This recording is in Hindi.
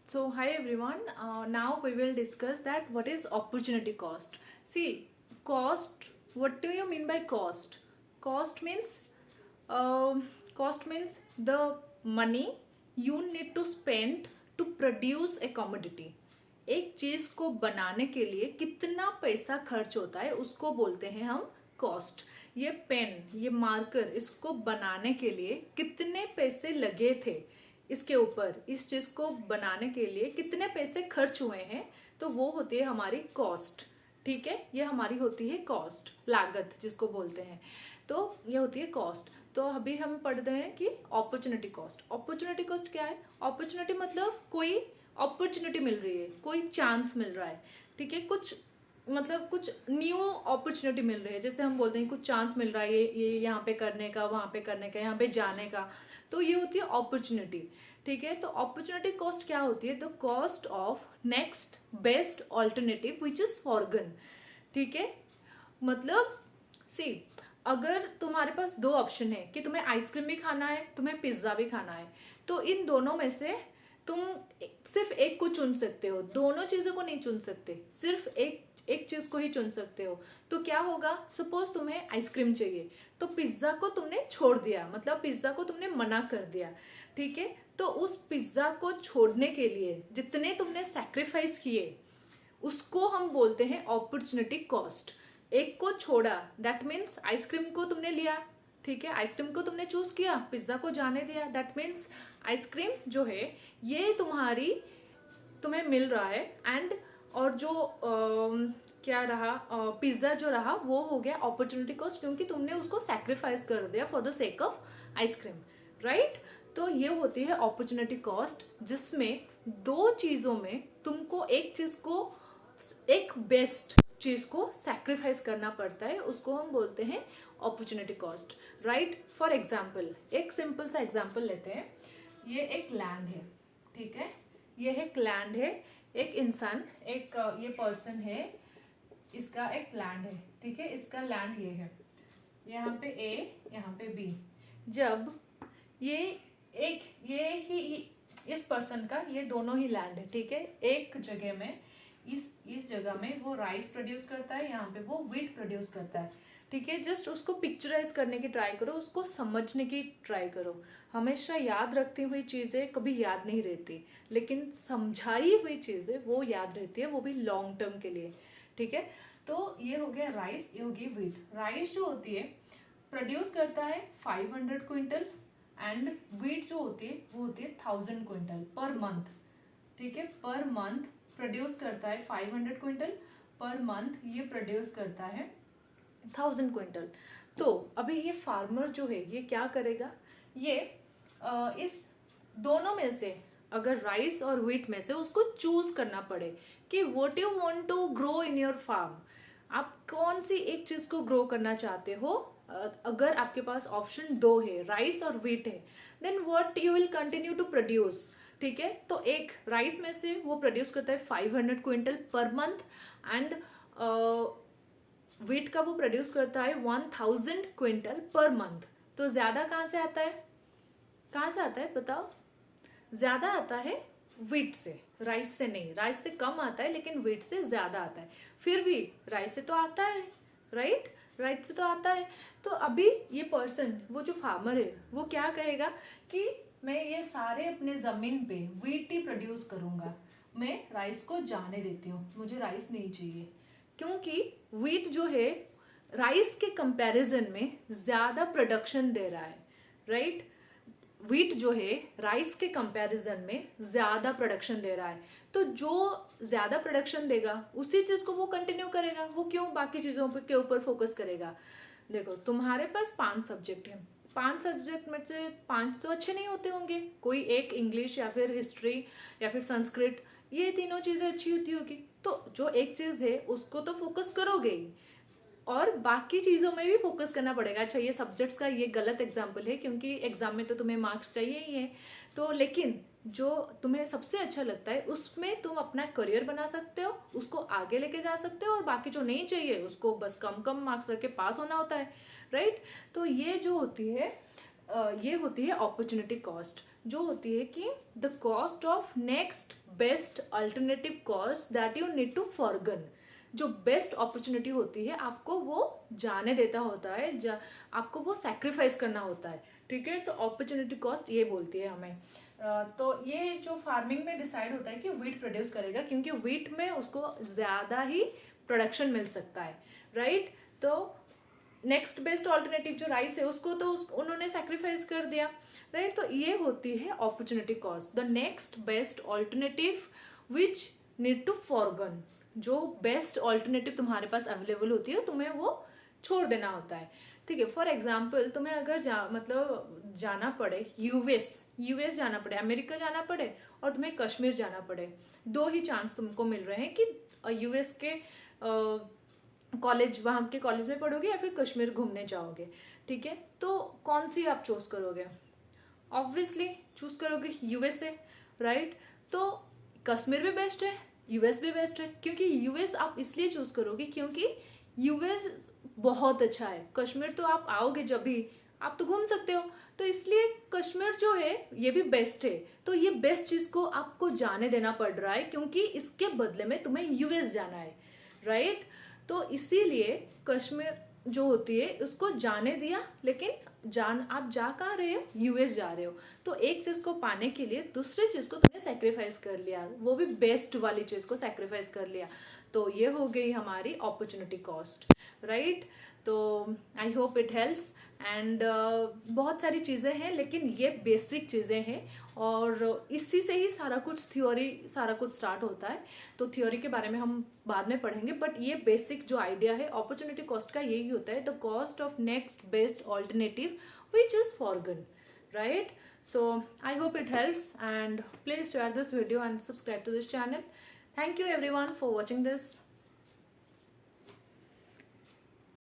So hi everyone. Now we will discuss that what is opportunity cost. See, cost. What do you mean by cost? Cost means, um, cost means the money you need to spend to produce a commodity. एक चीज को बनाने के लिए कितना पैसा खर्च होता है उसको बोलते हैं हम कॉस्ट। ये पेन, ये मार्कर, इसको बनाने के लिए कितने पैसे लगे थे, इसके ऊपर इस चीज को बनाने के लिए कितने पैसे खर्च हुए हैं, तो वो होती है हमारी कॉस्ट। ठीक है, ये हमारी होती है कॉस्ट, लागत जिसको बोलते हैं। तो ये होती है कॉस्ट। तो अभी हम पढ़ रहे हैं कि अपॉर्चुनिटी कॉस्ट। अपॉर्चुनिटी कॉस्ट क्या है? अपॉर्चुनिटी मतलब कोई अपॉर्चुनिटी मिल रही है, कोई चांस मिल रहा है। ठीक है, कुछ मतलब कुछ न्यू अपॉर्चुनिटी मिल रही है। जैसे हम बोलते हैं कुछ चांस मिल रहा है, ये यहाँ पे करने का, वहाँ पे करने का, यहाँ पे जाने का, तो ये होती है अपॉर्चुनिटी। ठीक है, तो अपॉर्चुनिटी कॉस्ट क्या होती है? The cost of next best alternative which is forgone. ठीक है, मतलब सी, अगर तुम्हारे पास दो ऑप्शन है कि तुम्हें आइसक्रीम भी खाना है, तुम्हें पिज्ज़ा भी खाना है, तो इन दोनों में से तुम सिर्फ एक को चुन सकते हो, दोनों चीज़ों को नहीं चुन सकते, सिर्फ एक एक चीज़ को ही चुन सकते हो। तो क्या होगा? सपोज तुम्हें आइसक्रीम चाहिए, तो पिज्ज़ा को तुमने छोड़ दिया, मतलब पिज्ज़ा को तुमने मना कर दिया। ठीक है, तो उस पिज्ज़ा को छोड़ने के लिए जितने तुमने सैक्रिफाइस किए उसको हम बोलते हैं अपॉर्चुनिटी कॉस्ट। एक को छोड़ा, दैट मीन्स आइसक्रीम को तुमने लिया। ठीक है, आइसक्रीम को तुमने चूज किया, पिज्जा को जाने दिया, दैट मीन्स आइसक्रीम जो है ये तुम्हारी तुम्हें मिल रहा है, एंड और जो क्या रहा, पिज्ज़ा जो रहा वो हो गया अपॉर्चुनिटी कॉस्ट, क्योंकि तुमने उसको सेक्रीफाइस कर दिया for the sake of ice cream. Right, तो ये होती है अपॉर्चुनिटी कॉस्ट, जिसमें दो चीज़ों में तुमको एक चीज़ को, एक बेस्ट चीज को सैक्रिफाइस करना पड़ता है, उसको हम बोलते हैं opportunity cost. Right, for example एक सिंपल सा एग्जाम्पल लेते हैं। ये एक लैंड है। ठीक है, ये एक लैंड है, एक इंसान, एक ये पर्सन है, इसका एक लैंड है। ठीक है, इसका लैंड ये है, यहाँ पे ए, यहाँ पे बी। जब ये एक ये ही इस पर्सन का ये दोनों ही लैंड है। ठीक है, एक जगह में, इस जगह में वो राइस प्रोड्यूस करता है, यहाँ पे वो व्हीट प्रोड्यूस करता है। ठीक है, जस्ट उसको पिक्चराइज करने की ट्राई करो, उसको समझने की ट्राई करो। हमेशा याद रखती हुई चीज़ें कभी याद नहीं रहती, लेकिन समझाई हुई चीज़ें वो याद रहती है, वो भी लॉन्ग टर्म के लिए। ठीक है, तो ये हो गया राइस, ये हो गई व्हीट। राइस जो होती है प्रोड्यूस करता है 500 क्विंटल, एंड व्हीट जो होती है वो होती है 1000 क्विंटल पर मंथ। ठीक है, पर मंथ प्रोड्यूस करता है 500 क्विंटल, पर मंथ ये प्रोड्यूस करता है 1000 क्विंटल। तो अभी ये फार्मर जो है ये क्या करेगा? ये इस दोनों में से, अगर राइस और व्हीट में से उसको चूज करना पड़े कि what you want to grow in your farm, आप कौन सी एक चीज को ग्रो करना चाहते हो। अगर आपके पास ऑप्शन दो है, राइस और व्हीट है, then what you will continue to produce. ठीक है, तो एक राइस में से वो प्रोड्यूस करता है 500 quintal per month, and wheat का वो प्रोड्यूस करता है 1000 क्विंटल पर मंथ। तो ज्यादा कहाँ से आता है? कहाँ से आता है बताओ? ज्यादा आता है व्हीट से, राइस से नहीं। राइस से कम आता है लेकिन व्हीट से ज्यादा आता है। फिर भी राइस से तो आता है, राइट, राइट से तो आता है। तो अभी ये पर्सन, वो जो फार्मर है, वो क्या कहेगा कि मैं ये सारे अपने जमीन पे व्हीट ही प्रोड्यूस करूंगा, मैं राइस को जाने देती हूँ, मुझे राइस नहीं चाहिए। क्योंकि व्हीट जो है राइस के कंपैरिजन में ज्यादा प्रोडक्शन दे रहा है। राइट, व्हीट जो है राइस के कंपैरिजन में ज्यादा प्रोडक्शन दे रहा है, तो जो ज्यादा प्रोडक्शन देगा उसी चीज को वो कंटिन्यू करेगा। वो क्यों बाकी चीजों के ऊपर फोकस करेगा? देखो, तुम्हारे पास 5 सब्जेक्ट है, 5 सब्जेक्ट में से 5 तो अच्छे नहीं होते होंगे, कोई एक इंग्लिश या फिर हिस्ट्री या फिर संस्कृत, ये तीनों चीजें अच्छी होती होगी। तो जो एक चीज है उसको तो फोकस करोगे ही, और बाकी चीज़ों में भी फोकस करना पड़ेगा। अच्छा, ये सब्जेक्ट्स का ये गलत एग्जाम्पल है, क्योंकि एग्जाम में तो तुम्हें मार्क्स चाहिए ही है। तो लेकिन जो तुम्हें सबसे अच्छा लगता है उसमें तुम अपना करियर बना सकते हो, उसको आगे लेके जा सकते हो, और बाकी जो नहीं चाहिए उसको बस कम कम मार्क्स रख के पास होना होता है। राइट, तो ये जो होती है ये होती है अपॉर्चुनिटी कॉस्ट, जो होती है कि the cost of next best alternative cost that you need to forgone. जो बेस्ट अपॉर्चुनिटी होती है आपको वो जाने देता होता है, आपको वो सेक्रीफाइस करना होता है, ठीक है। तो अपॉर्चुनिटी कॉस्ट ये बोलती है हमें। तो ये जो फार्मिंग में डिसाइड होता है कि वीट प्रोड्यूस करेगा, क्योंकि वीट में उसको ज़्यादा ही प्रोडक्शन मिल सकता है, राइट। तो नेक्स्ट बेस्ट ऑल्टरनेटिव जो राइस है उसको तो उन्होंने सेक्रीफाइस कर दिया, राइट। तो ये होती है opportunity cost, the next best alternative which need to forgone. जो बेस्ट ऑल्टरनेटिव तुम्हारे पास अवेलेबल होती है तुम्हें वो छोड़ देना होता है, ठीक है। फॉर एग्जाम्पल तुम्हें अगर मतलब जाना पड़े यूएस जाना पड़े, अमेरिका जाना पड़े और तुम्हें कश्मीर जाना पड़े, दो ही चांस तुमको मिल रहे हैं कि यूएस के कॉलेज, वहाँ के कॉलेज में पढ़ोगे या फिर कश्मीर घूमने जाओगे, ठीक है। तो कौन सी आप चूज करोगे? ऑब्वियसली चूज करोगे यूएसए, राइट। तो कश्मीर भी बेस्ट है, यूएस भी बेस्ट है, क्योंकि यूएस आप इसलिए चूज करोगे क्योंकि यूएस बहुत अच्छा है। कश्मीर तो आप आओगे जब भी आप तो घूम सकते हो, तो इसलिए कश्मीर जो है ये भी बेस्ट है। तो ये बेस्ट चीज को आपको जाने देना पड़ रहा है क्योंकि इसके बदले में तुम्हें यूएस जाना है, राइट। तो इसीलिए कश्मीर जो होती है उसको जाने दिया, लेकिन आप जा कहाँ रहे हो? यूएस जा रहे हो। तो एक चीज को पाने के लिए दूसरी चीज को तुमने सेक्रीफाइस कर लिया, वो भी बेस्ट वाली चीज को सेक्रीफाइस कर लिया। तो ये हो गई हमारी अपॉर्चुनिटी कॉस्ट, राइट। तो I hope it helps. And बहुत सारी चीज़ें हैं लेकिन ये बेसिक चीज़ें हैं, और इसी से ही सारा कुछ थ्योरी सारा कुछ स्टार्ट होता है। तो थ्योरी के बारे में हम बाद में पढ़ेंगे, बट ये बेसिक जो आइडिया है अपॉर्चुनिटी कॉस्ट का यही होता है, the cost of next best alternative which is forgone, right? So I hope it helps, and please share this video and subscribe to this channel. Thank you everyone for watching this.